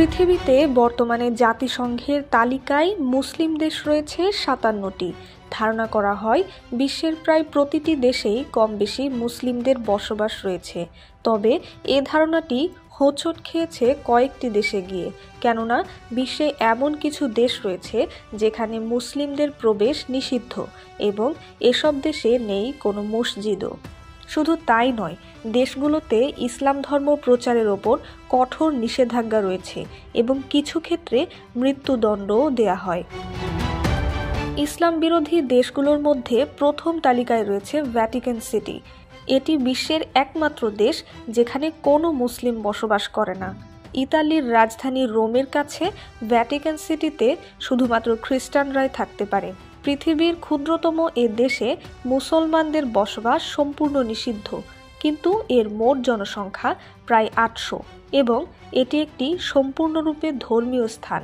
পৃথিবীতে বর্তমানে জাতিসংঘের তালিকায় মুসলিম দেশ রয়েছে ৫৭টি। ধারণা করা হয় বিশ্বের প্রায় প্রতিটি দেশেই কম বেশি মুসলিমদের বসবাস রয়েছে। তবে এ ধারণাটি হোঁচট খেয়েছে কয়েকটি দেশে গিয়ে, কেননা বিশ্বে এমন কিছু দেশ রয়েছে যেখানে মুসলিমদের প্রবেশ নিষিদ্ধ এবং এসব দেশে নেই কোনো মসজিদও। শুধু তাই নয়, দেশগুলোতে ইসলাম ধর্ম প্রচারের ওপর কঠোর নিষেধাজ্ঞা রয়েছে এবং কিছু ক্ষেত্রে মৃত্যুদণ্ডও দেয়া হয়। ইসলাম বিরোধী দেশগুলোর মধ্যে প্রথম তালিকায় রয়েছে ভ্যাটিকান সিটি। এটি বিশ্বের একমাত্র দেশ যেখানে কোনো মুসলিম বসবাস করে না। ইতালির রাজধানী রোমের কাছে ভ্যাটিকান সিটিতে শুধুমাত্র খ্রিস্টানরাই থাকতে পারে। পৃথিবীর ক্ষুদ্রতম এ দেশে মুসলমানদের বসবাস সম্পূর্ণ নিষিদ্ধ, কিন্তু এর মোট জনসংখ্যা প্রায় ৮০০ এবং এটি একটি সম্পূর্ণরূপে ধর্মীয় স্থান।